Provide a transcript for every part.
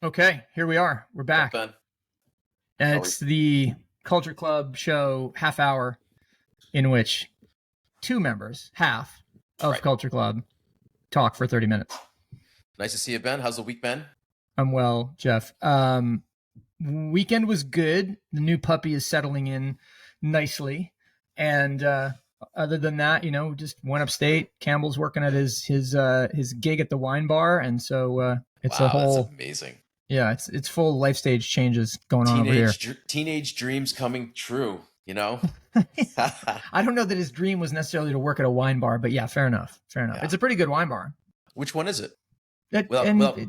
Okay, here we are. We're back. Ben. And it's the Culture Club Show half hour in which two members, half of Culture Club, talk for 30 minutes. Nice to see you, Ben. How's the week been? I'm well, Jeff. Weekend was good. The new puppy is settling in nicely. And other than that, just went upstate. Campbell's working at his gig at the wine bar. And so it's a whole... That's amazing. Yeah, it's full life stage changes going on over here. Teenage dreams coming true, I don't know that his dream was necessarily to work at a wine bar, but yeah, fair enough. Yeah. It's a pretty good wine bar. Which one is it? No,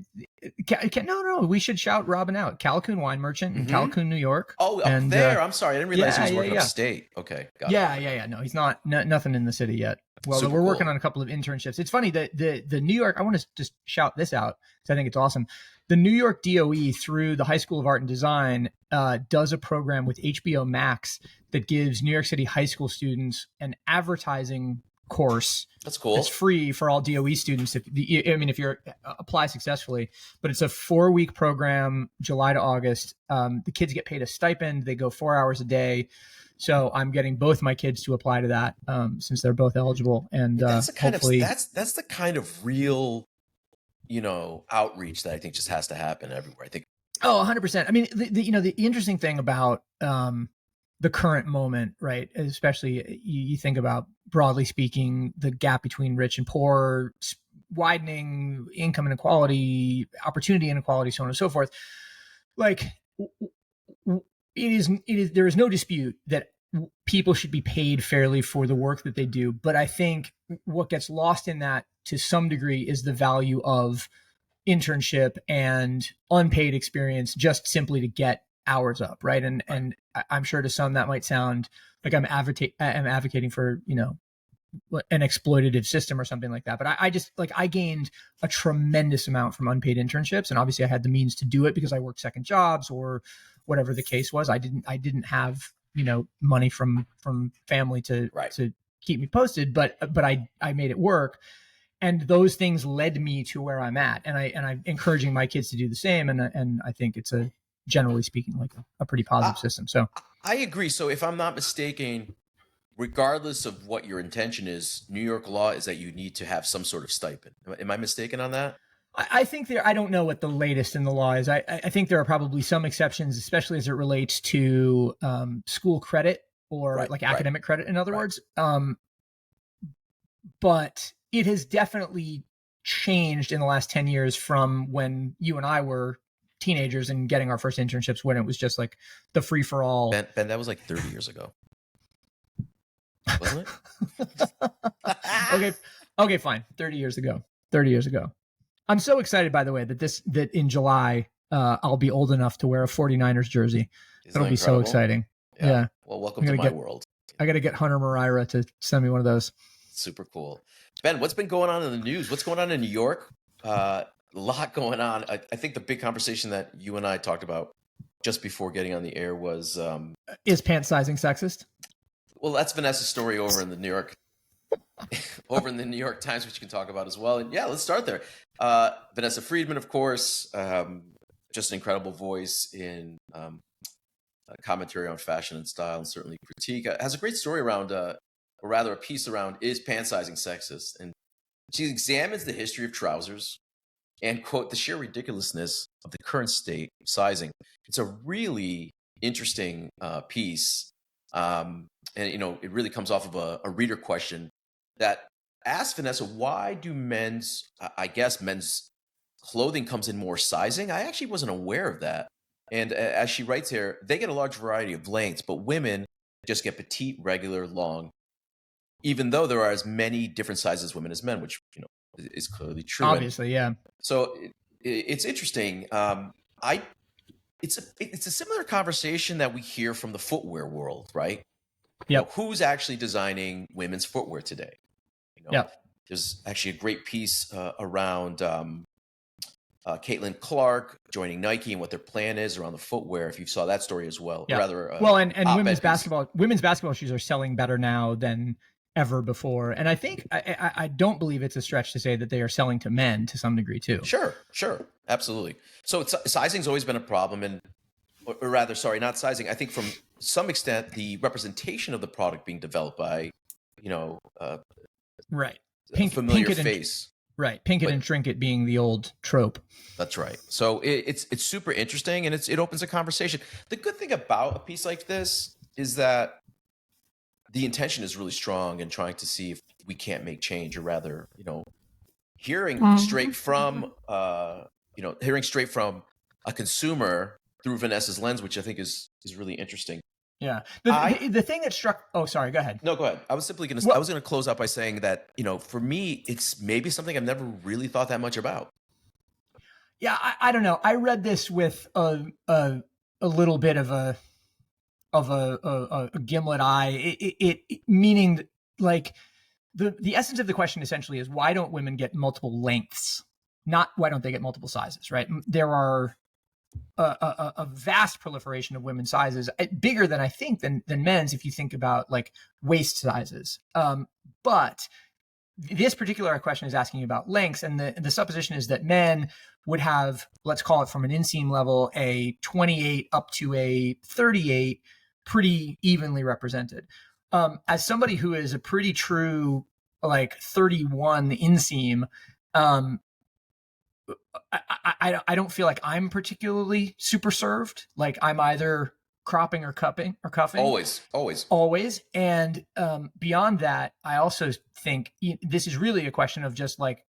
we should shout Robin out. Calhoun Wine Merchant in Calhoun, New York. Oh, up there. I'm sorry. I didn't realize he was working upstate. Okay. Got it. Yeah. No, he's not nothing in the city yet. Well, we're working on a couple of internships. It's funny that the New York, I want to just shout this out because I think it's awesome. The New York DOE through the High School of Art and Design does a program with HBO Max that gives New York City high school students an advertising course. That's cool. It's free for all DOE students. If you apply successfully, but it's a 4-week program, July to August. The kids get paid a stipend. They go 4 hours a day. So I'm getting both my kids to apply to that since they're both eligible. And that's that's the kind of real, outreach that I think just has to happen everywhere. I think. Oh, 100%. I mean, the interesting thing about the current moment, right? Especially you think about, broadly speaking, the gap between rich and poor, widening income inequality, opportunity inequality, so on and so forth. Like it is, there is no dispute that people should be paid fairly for the work that they do. But I think what gets lost in that to some degree is the value of internship and unpaid experience just simply to get hours up, right? And I'm sure to some that might sound like I'm advocating for an exploitative system or something like that. But I gained a tremendous amount from unpaid internships, and obviously I had the means to do it because I worked second jobs or whatever the case was. I didn't have money from family to keep me posted, but I made it work. And those things led me to where I'm at, and I'm encouraging my kids to do the same. And I think it's generally speaking, like a pretty positive system. So I agree. So if I'm not mistaken, regardless of what your intention is, New York law is that you need to have some sort of stipend. Am I mistaken on that? I think I don't know what the latest in the law is. I think there are probably some exceptions, especially as it relates to school credit or academic credit, in other words. But it has definitely changed in the last 10 years from when you and I were teenagers and getting our first internships, when it was just like the free for all. Ben, that was like 30 years ago. Wasn't it? Okay, fine. 30 years ago. I'm so excited, by the way, that in July, I'll be old enough to wear a 49ers jersey. That'll be so exciting. Yeah. Well, welcome to my world. I got to get Hunter Moreira to send me one of those. Super cool. Ben, what's been going on in the news? What's going on in New York? A lot going on. I think the big conversation that you and I talked about just before getting on the air was... is pant sizing sexist? Well, that's Vanessa's story over in the New York Times, which you can talk about as well. And yeah, let's start there. Vanessa Friedman, of course, just an incredible voice in commentary on fashion and style, and certainly critique. Has a great story around, or rather a piece around, is pant sizing sexist? And she examines the history of trousers and, quote, the sheer ridiculousness of the current state of sizing. It's a really interesting piece. And, it really comes off of a reader question that asked Vanessa, why do men's clothing comes in more sizing? I actually wasn't aware of that. And as she writes here, they get a large variety of lengths, but women just get petite, regular, long, even though there are as many different sizes as women as men, which, is clearly true. Obviously, yeah. So it's interesting. It's a similar conversation that we hear from the footwear world, right? Yep. Who's actually designing women's footwear today? There's actually a great piece around Caitlin Clark joining Nike and what their plan is around the footwear. If you saw that story as well, and women's basketball shoes are selling better now than ever before. And I think I don't believe it's a stretch to say that they are selling to men to some degree too. Sure, absolutely. So sizing's always been a problem, and or rather, sorry, not sizing. I think from some extent, the representation of the product being developed by, right, familiar pink face. Right, pink it and shrink it being the old trope. That's right. So it's super interesting, and it opens a conversation. The good thing about a piece like this is that the intention is really strong in trying to see if we can't make change, or rather, hearing straight from hearing straight from a consumer through Vanessa's lens, which I think is really interesting. Yeah. The thing that struck. Oh, sorry. Go ahead. No, go ahead. I was simply going to. I was going to close out by saying that for me, it's maybe something I've never really thought that much about. Yeah, I don't know. I read this with a little bit of a gimlet eye. It meaning like the essence of the question essentially is, why don't women get multiple lengths? Not why don't they get multiple sizes, right? There are a vast proliferation of women's sizes, bigger than I think than men's, if you think about like waist sizes. But this particular question is asking about lengths, and the supposition is that men would have, let's call it from an inseam level, a 28 up to a 38, pretty evenly represented. As somebody who is a pretty true like 31 inseam, I don't feel like I'm particularly super served. Like I'm either cropping or cuffing. Always. And beyond that, I also think this is really a question of just like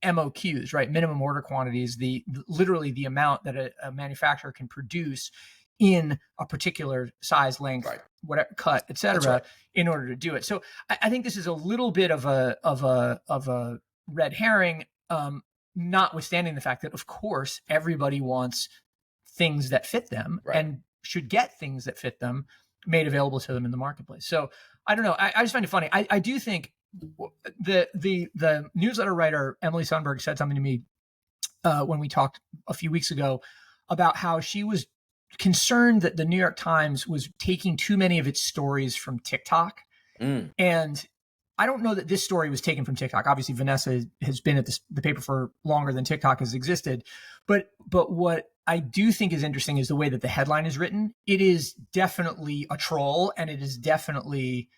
MOQs, right? Minimum order quantities, literally the amount that a manufacturer can produce in a particular size, length, right, whatever, cut, etc., right, in order to do it. So I think this is a little bit of a red herring. Notwithstanding the fact that, of course, everybody wants things that fit them, right, and should get things that fit them made available to them in the marketplace. So I don't know. I just find it funny. I do think the newsletter writer Emily Sundberg said something to me when we talked a few weeks ago about how she was concerned that the New York Times was taking too many of its stories from TikTok. And I don't know that this story was taken from TikTok. Obviously, Vanessa has been at the paper for longer than TikTok has existed. But what I do think is interesting is the way that the headline is written. It is definitely a troll, and it is definitely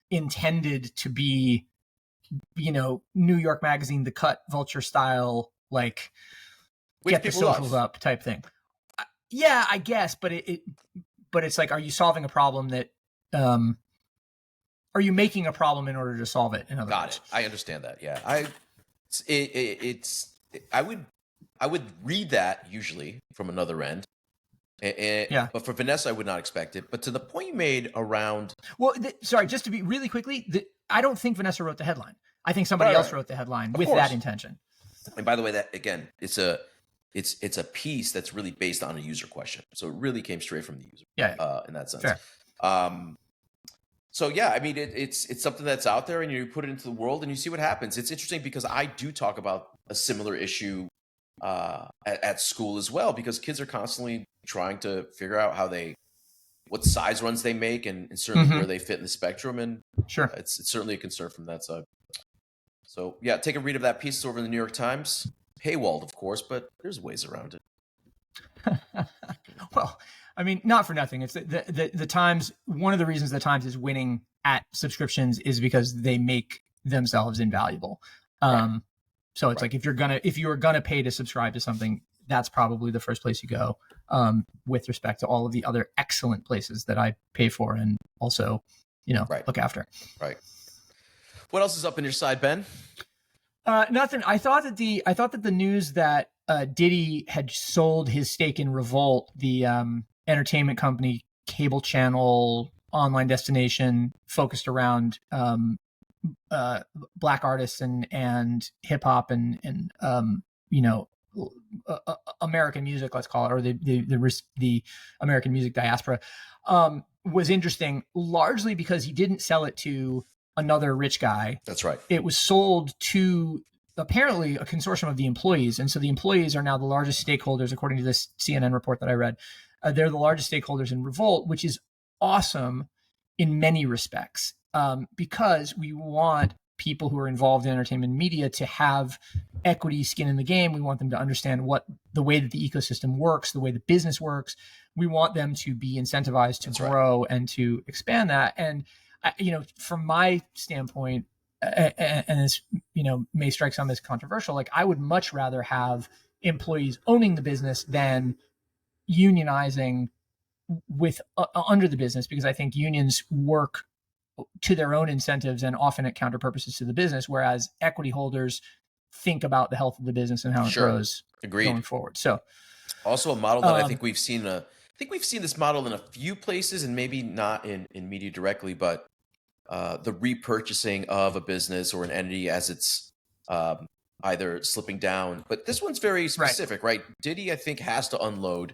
intended to be, New York Magazine, The Cut, Vulture style, like which get the socials up type thing. Yeah, I guess, but it's like, are you solving a problem that? Are you making a problem in order to solve it? Got it. I understand that. Yeah, I would read that usually from another end. Yeah. But for Vanessa, I would not expect it. But to the point you made around, well, sorry, just to be really quickly, I don't think Vanessa wrote the headline. I think somebody else wrote the headline with that intention. And by the way, that again, it's a piece that's really based on a user question, so it really came straight from the user. Yeah. In that sense. Fair. So yeah, I mean, it's something that's out there, and you put it into the world, and you see what happens. It's interesting because I do talk about a similar issue at school as well, because kids are constantly trying to figure out what size runs they make, and certainly where they fit in the spectrum. And sure, it's certainly a concern from that side. So yeah, take a read of that piece. It's over in the New York Times, paywalled, of course, but there's ways around it. Well, I mean, not for nothing. It's the Times. One of the reasons the Times is winning at subscriptions is because they make themselves invaluable. Right. So it's like if you're gonna pay to subscribe to something, that's probably the first place you go. With respect to all of the other excellent places that I pay for and also, look after. Right. What else is up in your side, Ben? Nothing. I thought that the news that Diddy had sold his stake in Revolt, the entertainment company, cable channel, online destination focused around Black artists and hip hop and American music, let's call it, or the American music diaspora, was interesting, largely because he didn't sell it to another rich guy. That's right. It was sold to apparently a consortium of the employees. And so the employees are now the largest stakeholders, according to this CNN report that I read. They're the largest stakeholders in Revolt, which is awesome in many respects. because we want people who are involved in entertainment media to have equity skin in the game. We want them to understand what the way that the ecosystem works, the way the business works. We want them to be incentivized to grow and to expand that. And from my standpoint, and this may strike some as controversial, like I would much rather have employees owning the business than unionizing with under the business, because I think unions work to their own incentives and often at counter purposes to the business, whereas equity holders think about the health of the business and how it grows going forward. So also a model that I think we've seen this model in a few places, and maybe not in media directly, but the repurchasing of a business or an entity as it's either slipping down. But this one's very specific, right? Diddy, I think, has to unload,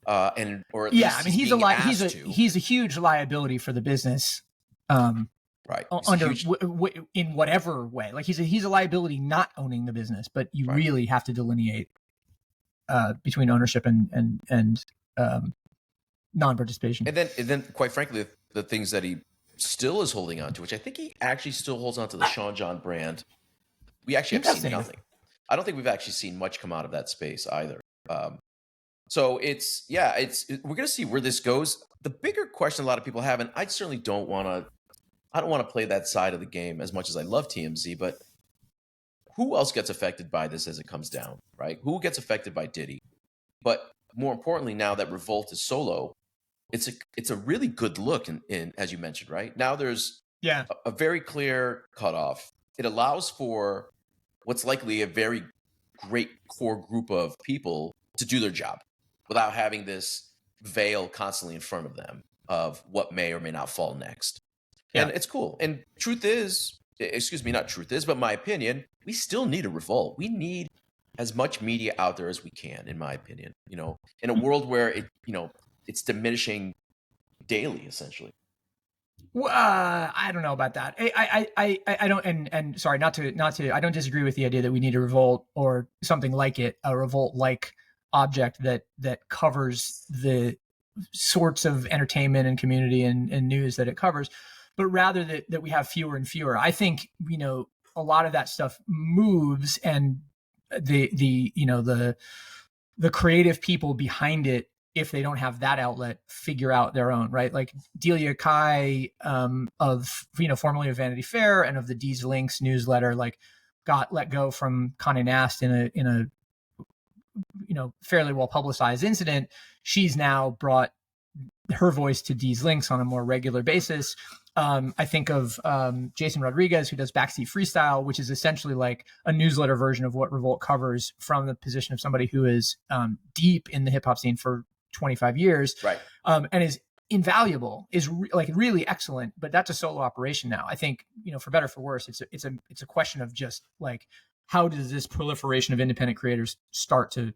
or at least he's a huge liability for the business. Right. In whatever way, like he's a liability not owning the business, but you really have to delineate between ownership and non-participation. And then, quite frankly, the things that he still is holding on to, which I think he actually still holds on to the Sean John brand. We actually have seen nothing. I don't think we've actually seen much come out of that space either. So we're going to see where this goes. The bigger question a lot of people have, and I certainly don't want to play that side of the game as much as I love TMZ, but who else gets affected by this as it comes down, right? Who gets affected by Diddy? But more importantly, now that Revolt is solo, it's a really good look in as you mentioned, right? Now there's a very clear cutoff. It allows for what's likely a very great core group of people to do their job without having this veil constantly in front of them of what may or may not fall next. And it's cool. And but my opinion, we still need a revolt. We need as much media out there as we can, in my opinion, in a world where it's diminishing daily, essentially. Well, I don't know about that. I don't, and sorry, not to, I don't disagree with the idea that we need a revolt or something like it, a revolt-like object that covers the sorts of entertainment and community and news that it covers, but rather that we have fewer and fewer. I think, a lot of that stuff moves, and the creative people behind it, if they don't have that outlet, figure out their own, right? Like Delia Kai of, formerly of Vanity Fair and of the D's Links newsletter, like got let go from Condé Nast in a fairly well publicized incident. She's now brought her voice to D's Links on a more regular basis. I think of Jason Rodriguez, who does Backseat Freestyle, which is essentially like a newsletter version of what Revolt covers from the position of somebody who is deep in the hip hop scene for 25 years, right? And is invaluable, is really excellent. But that's a solo operation now. I think, for better or for worse, it's a question of just like, how does this proliferation of independent creators start to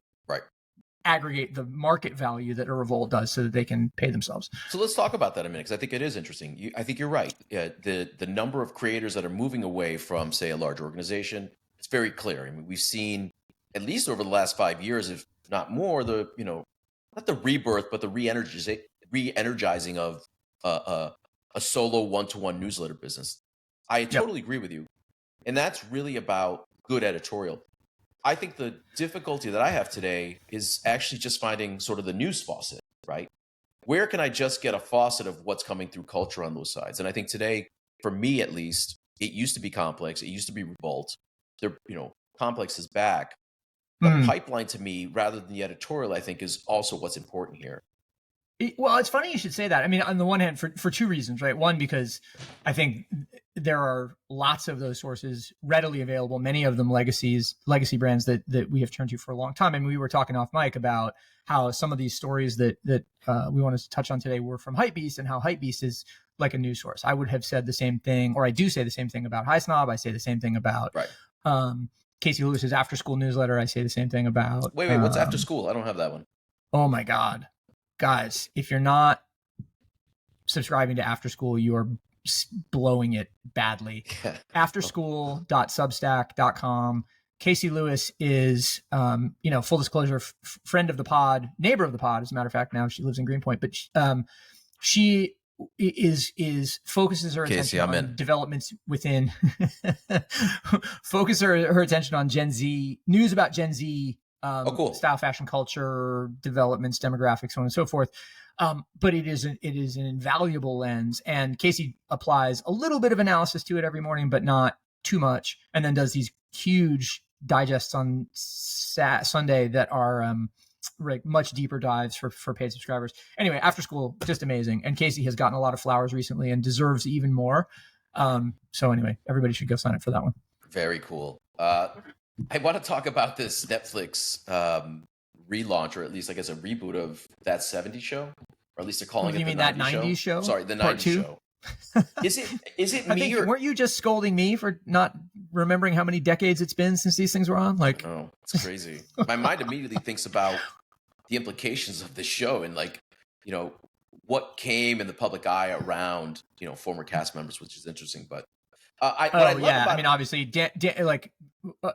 aggregate the market value that a revolt does so that they can pay themselves? So let's talk about that a minute, because I think it is interesting. I think you're right. The number of creators that are moving away from, say, a large organization, it's very clear. I mean, we've seen, at least over the last 5 years, if not more, not the rebirth, but the re-energizing of a solo one-to-one newsletter business. I totally agree with you. And that's really about good editorial. I think the difficulty that I have today is actually just finding sort of the news faucet, right? Where can I just get a faucet of what's coming through culture on those sides? And I think today, for me at least, it used to be Complex. It used to be Revolt. Complex is back. The pipeline, to me, rather than the editorial, I think, is also what's important here. Well, it's funny you should say that. I mean, on the one hand, for two reasons, right? One, because I think there are lots of those sources readily available, many of them legacy brands that we have turned to for a long time. And we were talking off mic about how some of these stories that we wanted to touch on today were from Hypebeast, and how Hypebeast is like a news source. I would have said the same thing, or I do say the same thing about High Snob. I say the same thing about Casey Lewis's After School newsletter. I say the same thing about... Wait, what's After School? I don't have that one. Oh my God. Guys, if you're not subscribing to After School, you are blowing it badly. Afterschool.substack.com. Casey Lewis is, full disclosure, friend of the pod, neighbor of the pod, as a matter of fact. Now she lives in Greenpoint, but she focuses her Casey, attention I'm on in. developments within focus her attention on Gen Z news about Gen Z Cool. style, fashion, culture, developments, demographics, so on and so forth. But it is an invaluable lens, and Casey applies a little bit of analysis to it every morning, but not too much, and then does these huge digests on Sunday that are like much deeper dives for paid subscribers. Anyway, After School, just amazing. And Casey has gotten a lot of flowers recently and deserves even more. So anyway, everybody should go sign up for that one. Very cool. I want to talk about this Netflix relaunch, or at least I guess a reboot of That 70s Show, or at least they're calling it the 90s show. Sorry, the 90s show. Is it me, or weren't you just scolding me for not remembering how many decades it's been since these things were on? Like, no, it's crazy. My mind immediately thinks about the implications of this show and, like, you know, what came in the public eye around, you know, former cast members, which is interesting. But I mean, obviously,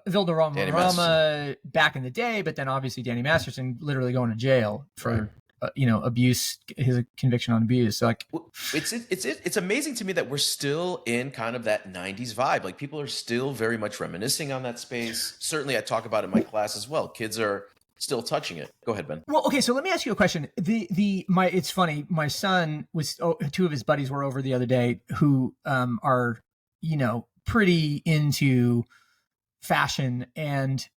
Valderrama back in the day, but then obviously Danny Masterson literally going to jail for abuse, his conviction on abuse. So, like, it's amazing to me that we're still in kind of that 90s vibe. Like, people are still very much reminiscing on that space. Certainly, I talk about it in my class as well. Kids are still touching it. Go ahead, Ben. Well, okay, so let me ask you a question. It's funny. My son was two of his buddies were over the other day who are pretty into fashion, and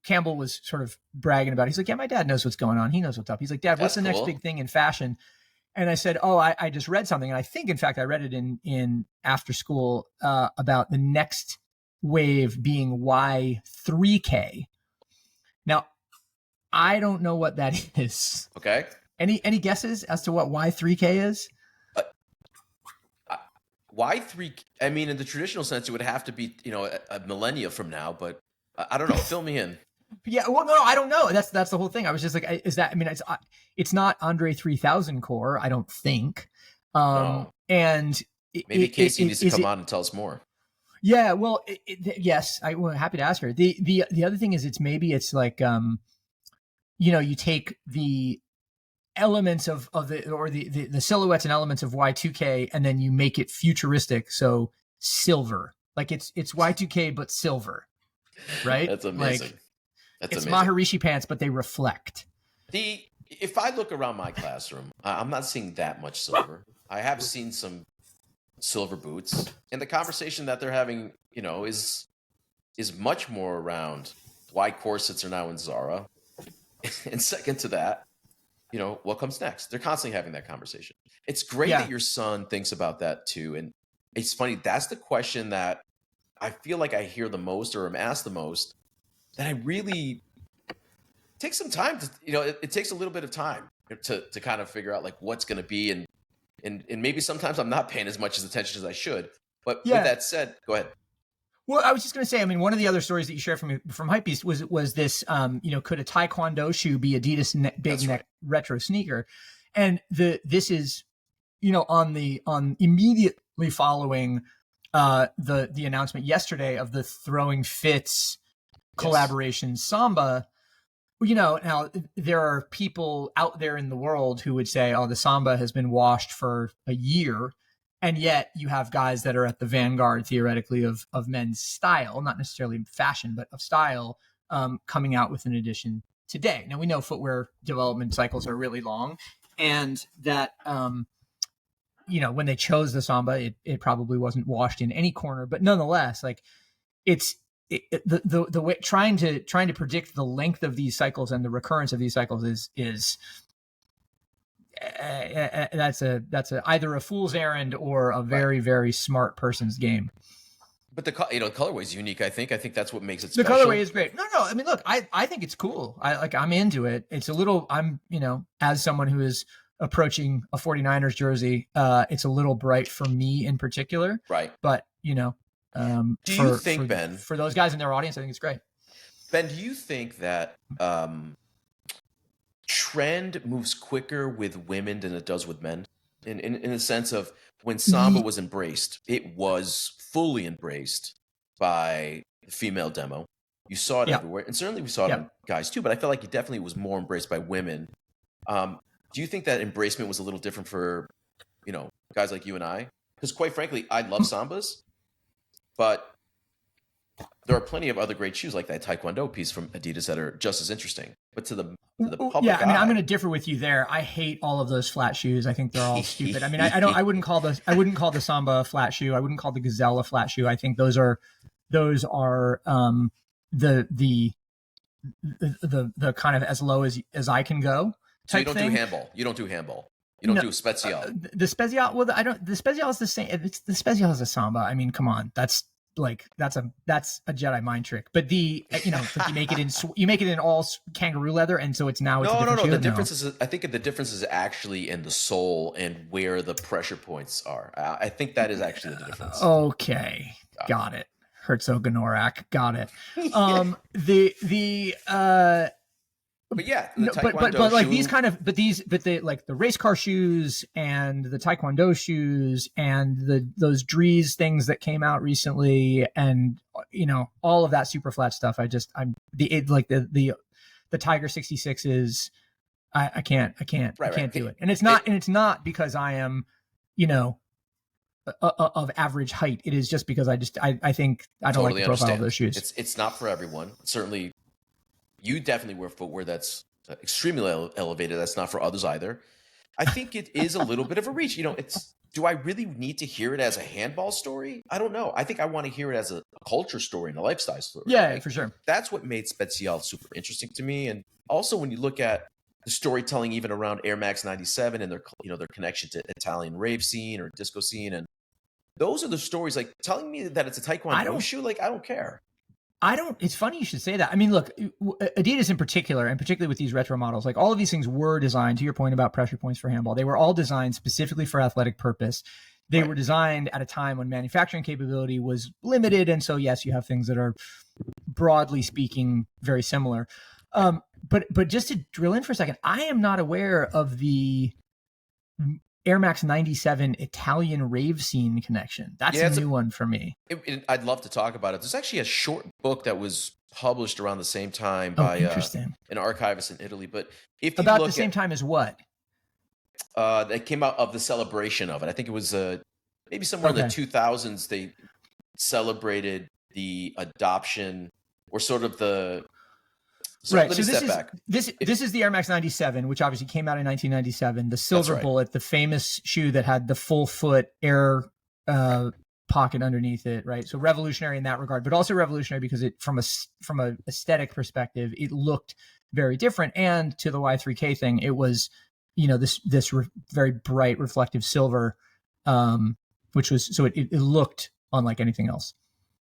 Campbell was sort of bragging about it. He's like, yeah, my dad knows what's going on. He knows what's up. He's like, Dad, what's the next big thing in fashion? And I said, I just read something. And I think, in fact, I read it in After School about the next wave being Y3K. Now, I don't know what that is. Okay. Any guesses as to what Y3K is? Y3, I mean, in the traditional sense, it would have to be, a millennia from now, but I don't know. Fill me in. Yeah, well, no, I don't know. That's the whole thing. I was just like, is that? I mean, it's not Andre 3000 core, I don't think. No. And maybe Casey needs to come on and tell us more. Yeah, well, yes, I'm happy to ask her. The other thing is, it's like, you take the elements of the silhouettes and elements of Y2K, and then you make it futuristic, so silver. Like, it's Y2K but silver, right? That's amazing. Like, it's amazing. Maharishi pants, but they reflect. If I look around my classroom, I'm not seeing that much silver. I have seen some silver boots, and the conversation that they're having, is much more around why corsets are now in Zara. And second to that, what comes next? They're constantly having that conversation. It's great that your son thinks about that too. And it's funny, that's the question that I feel like I hear the most, or am asked the most, that I really take some time to, it takes a little bit of time to kind of figure out, like, what's going to be. And maybe sometimes I'm not paying as much attention as I should. But with that said, go ahead. Well, I was just going to say, I mean, one of the other stories that you shared from Hypebeast was this, could a Taekwondo shoe be Adidas big neck retro sneaker? And this is, on immediately following the announcement yesterday of the Throwing Fits collaboration Samba. Now there are people out there in the world who would say, the Samba has been washed for a year. And yet you have guys that are at the vanguard, theoretically, of men's style, not necessarily fashion, but of style, coming out with an edition today. Now, we know footwear development cycles are really long, and that, when they chose the Samba, it probably wasn't washed in any corner. But nonetheless, like, the way trying to predict the length of these cycles and the recurrence of these cycles is that's either a fool's errand or a very, very smart person's game. But the colorway is unique. I think that's what makes it special. The colorway is great. No. I mean, look, I think it's cool. I'm into it. It's a little. As someone who is approaching a 49ers jersey, it's a little bright for me in particular. Right. But do you think, Ben, for those guys in their audience, I think it's great. Ben, do you think that trend moves quicker with women than it does with men? In the sense of, when Samba was embraced, it was fully embraced by the female demo. You saw it everywhere. And certainly we saw it on guys too, but I felt like it definitely was more embraced by women. Do you think that embracement was a little different for guys like you and I, because quite frankly, I love Sambas, but there are plenty of other great shoes like that Taekwondo piece from Adidas that are just as interesting. But to the public Yeah, I mean, I'm eye, going to differ with you there. I hate all of those flat shoes. I think they're all stupid. I mean, I wouldn't call the Samba a flat shoe. I wouldn't call the Gazelle a flat shoe. I think those are the kind of as low as I can go. So you don't thing. do handball. You don't do handball. You don't do Special. The Special. Well, I don't. The Special is the same. The Special is a Samba. I mean, come on. That's a Jedi mind trick. But you make it in all kangaroo leather, and so it's now it's no. The difference is, I think the difference is actually in the sole and where the pressure points are. I think that is actually the difference. Okay, got it. Herzog Ganorak, got it. But yeah, but like these kind of, but the like the race car shoes and the Taekwondo shoes and those Dries things that came out recently, and all of that super flat stuff. The Tiger 66s. I can't do it, and it's not because I am, of average height. It is just because I think I don't like the profile of those shoes. It's not for everyone. Certainly, you definitely wear footwear that's extremely elevated. That's not for others either. I think it is a little bit of a reach. Do I really need to hear it as a handball story? I don't know. I think I want to hear it as a culture story and a lifestyle story. Yeah, right? For sure. That's what made Special super interesting to me. And also when you look at the storytelling, even around Air Max 97 and their connection to Italian rave scene or disco scene, and those are the stories. Like telling me that it's a Taekwondo shoe, like I don't care. It's funny you should say that. I mean, look, Adidas in particular, and particularly with these retro models, like all of these things were designed, to your point about pressure points for handball, they were all designed specifically for athletic purpose. They were designed at a time when manufacturing capability was limited. And so, yes, you have things that are, broadly speaking, very similar. But just to drill in for a second, I am not aware of the Air Max 97 Italian rave scene connection. That's a new one for me. I'd love to talk about it. There's actually a short book that was published around the same time by an archivist in Italy. But if you about look the same time as what? That came out of the celebration of it. I think it was maybe somewhere in the 2000s. They celebrated the adoption or sort of the. So right. So this is the Air Max 97, which obviously came out in 1997. The Silver Bullet, the famous shoe that had the full foot air pocket underneath it. Right. So revolutionary in that regard, but also revolutionary because it from a aesthetic perspective, it looked very different. And to the Y3K thing, it was this very bright reflective silver, which was so it looked unlike anything else.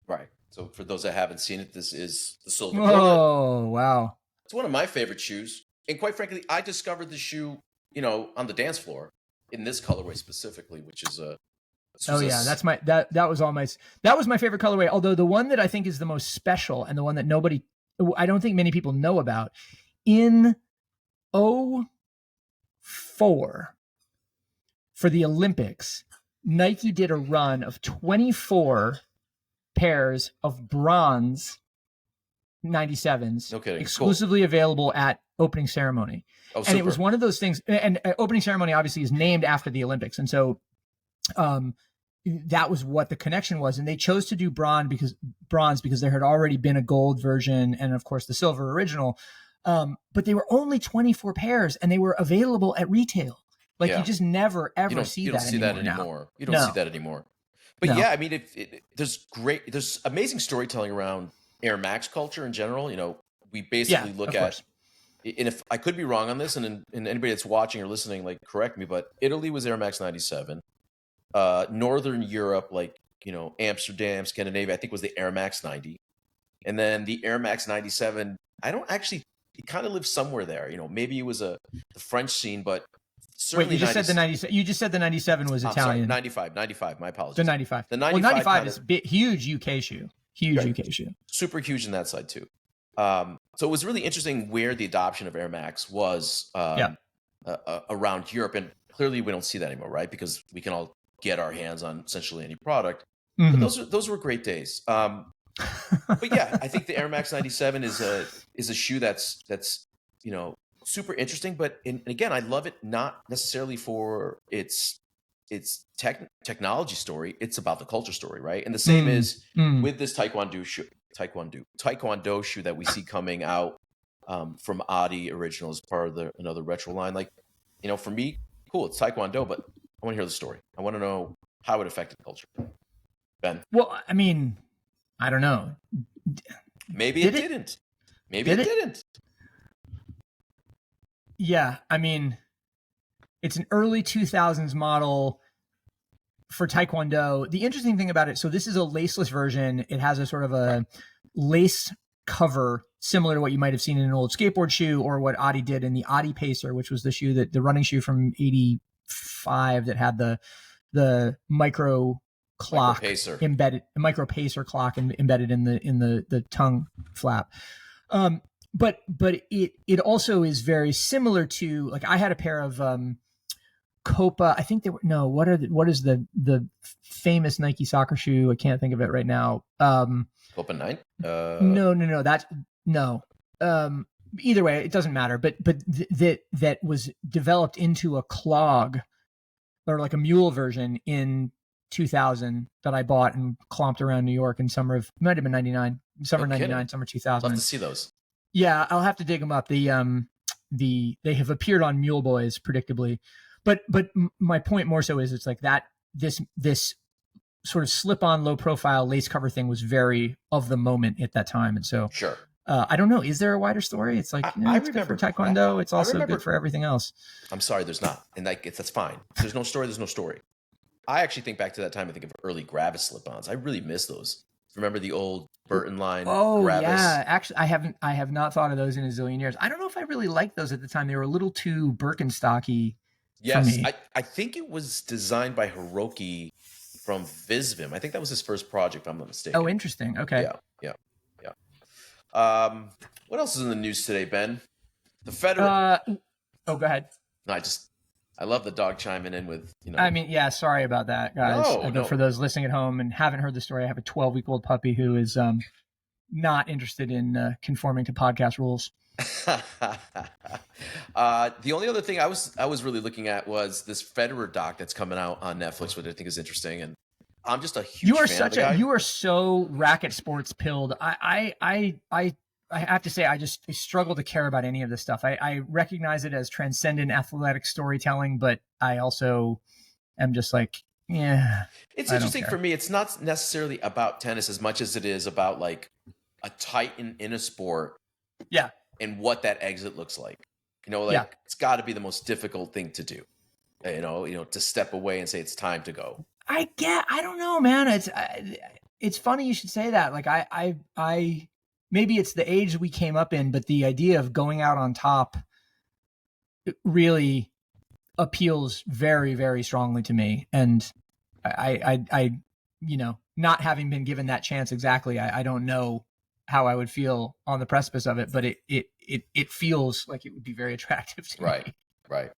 Right. So for those that haven't seen it, this is the Silver Bullet. Oh, wow. It's one of my favorite shoes. And quite frankly, I discovered the shoe, on the dance floor in this colorway specifically, which is that's that was my favorite colorway. Although the one that I think is the most special and the one that I don't think many people know about, in 2004 for the Olympics, Nike did a run of 24 pairs of bronze 97s exclusively available at opening ceremony. And it was one of those things, and opening ceremony obviously is named after the Olympics. And so that was what the connection was. And they chose to do bronze because there had already been a gold version and of course the silver original. But they were only 24 pairs and they were available at retail. Like you just never ever see that anymore. You don't see that anymore. But I mean, there's amazing storytelling around Air Max culture in general. We basically look at, and if I could be wrong on this, and anybody that's watching or listening, like correct me, but Italy was Air Max 97. Northern Europe, like, Amsterdam, Scandinavia, I think was the Air Max 90. And then the Air Max 97, it kind of lived somewhere there. Maybe it was the French scene, but certainly. Wait, you just said the 97 was Italian. Sorry, 95, my apologies. The 95. The 95 is huge UK shoe. UK shoe. Super huge in that side too. So it was really interesting where the adoption of Air Max was around Europe. And clearly we don't see that anymore, right? Because we can all get our hands on essentially any product. Mm-hmm. But those were great days. But yeah, I think the Air Max 97 is a shoe that's super interesting. But and again, I love it not necessarily for its technology story. It's about the culture story, right? And the same is with this Taekwondo shoe that we see coming out from Adi Original as part of another retro line. Like, for me, cool, it's Taekwondo, but I want to hear the story. I want to know how it affected culture. Ben? Well, I mean, I don't know. Maybe it didn't. Maybe it didn't. Yeah, I mean, it's an early 2000s model for Taekwondo. The interesting thing about it, so this is a laceless version. It has a sort of a lace cover similar to what you might have seen in an old skateboard shoe, or what Adi did in the Adi Pacer, which was the running shoe from 85 that had the micro clock embedded, a micro pacer clock embedded in the tongue flap. But it also is very similar to, like, I had a pair of Copa. I think what is the famous Nike soccer shoe? I can't think of it right now. Copa 9? No. That's no. Either way, it doesn't matter. But that was developed into a clog, or like a mule version, in 2000 that I bought and clomped around New York in summer of, might have been 99, summer 99, summer 2000. Love to see those. Yeah, I'll have to dig them up. They have appeared on Mule Boys, predictably, but my point more so is, it's like that this sort of slip-on, low-profile lace cover thing was very of the moment at that time, and so sure. I don't know. Is there a wider story? It's like, it's good for Taekwondo. It's also good for everything else. I'm sorry, there's not, and that's fine. If there's no story, there's no story. I actually think back to that time. I think of early Gravis slip-ons. I really miss those. Remember the old Burton line? Oh, Gravis? Yeah. Actually, I have not thought of those in a zillion years. I don't know if I really liked those at the time. They were a little too Birkenstocky. Yes, for me. I think it was designed by Hiroki from Visvim. I think that was his first project, if I'm not mistaken. Oh, interesting. Okay. Yeah. What else is in the news today, Ben? The Federer. Go ahead. No, I love the dog chiming in with, I mean, yeah, sorry about that, guys. No. For those listening at home and haven't heard the story, I have a 12-week-old puppy who is not interested in conforming to podcast rules. The only other thing I was really looking at was this Federer doc that's coming out on Netflix, which I think is interesting, and I'm just a huge fan of the guy. You are so racket sports pilled. I have to say, I struggle to care about any of this stuff. I recognize it as transcendent athletic storytelling, but I also am just like, yeah. It's interesting for me. It's not necessarily about tennis as much as it is about, like, a titan in a sport. Yeah. And what that exit looks like. It's got to be the most difficult thing to do. To step away and say it's time to go. I don't know, man. It's funny you should say that. Like, I maybe it's the age we came up in, but the idea of going out on top really appeals very, very strongly to me. And I not having been given that chance exactly, I don't know how I would feel on the precipice of it, but it feels like it would be very attractive to me. Right.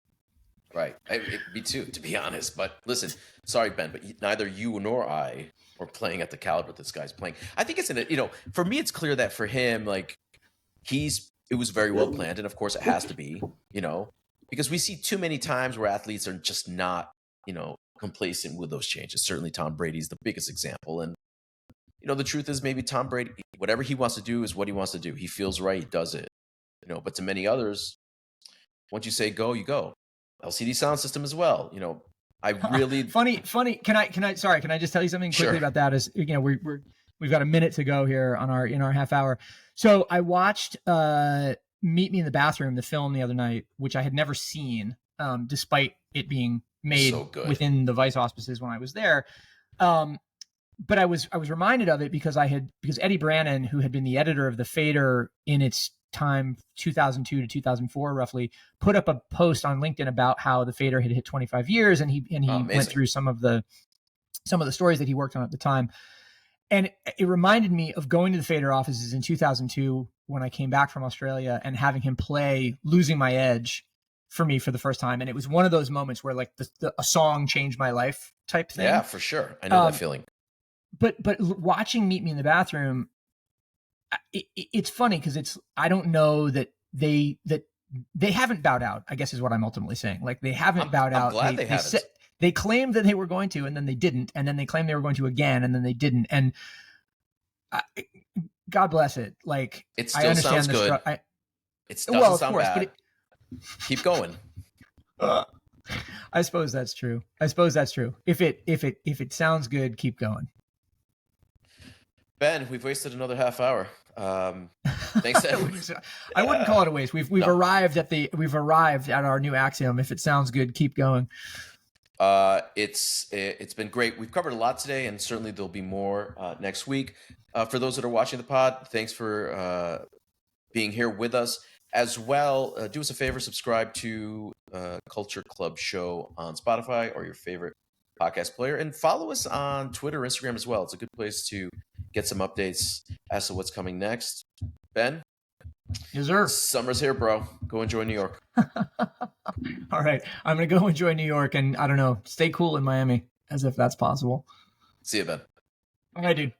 Me too, to be honest. But listen, sorry, Ben, but neither you nor I are playing at the caliber this guy's playing. I think it's for me, it's clear that for him, like, it was very well planned, and of course it has to be, because we see too many times where athletes are just not, complacent with those changes. Certainly Tom Brady's the biggest example, and the truth is, maybe Tom Brady, whatever he wants to do is what he wants to do. He feels right, he does it. But to many others, once you say go, you go. LCD sound system as well. I really funny. Can I just tell you something quickly about that? Is we've got a minute to go here in our half hour. So I watched Meet Me in the Bathroom, the film, the other night, which I had never seen, despite it being made within the Vice auspices when I was there. But I was reminded of it because Eddie Brannon, who had been the editor of the Fader in its time, 2002 to 2004 roughly, put up a post on LinkedIn about how the Fader had hit 25 years, and he went through some of the stories that he worked on at the time. And it reminded me of going to the Fader offices in 2002 when I came back from Australia and having him play Losing My Edge for me for the first time. And it was one of those moments where, like, a song changed my life type thing. Yeah, for sure. I know that feeling. But watching Meet Me in the Bathroom, it's funny because I don't know that they haven't bowed out, I guess is what I'm ultimately saying. Like, they haven't bowed out. I'm glad they haven't. They claimed that they were going to, and then they didn't, and then they claimed they were going to again, and then they didn't. And God bless it. Like, it still I understand sounds good. It doesn't well, of sound course, bad. Keep going. I suppose that's true. If it sounds good, keep going. Ben, we've wasted another half hour. Thanks. I wouldn't call it a waste. We've arrived at our new axiom. If it sounds good, keep going. It's been great. We've covered a lot today, and certainly there'll be more next week. For those that are watching the pod, thanks for being here with us as well. Do us a favor, subscribe to Culture Club Show on Spotify or your favorite podcast player, and follow us on Twitter, Instagram as well. It's a good place to get some updates as to what's coming next. Ben? Yes, sir. Summer's here, bro. Go enjoy New York. All right. I'm going to go enjoy New York and, I don't know, stay cool in Miami, as if that's possible. See you, Ben. All right, dude.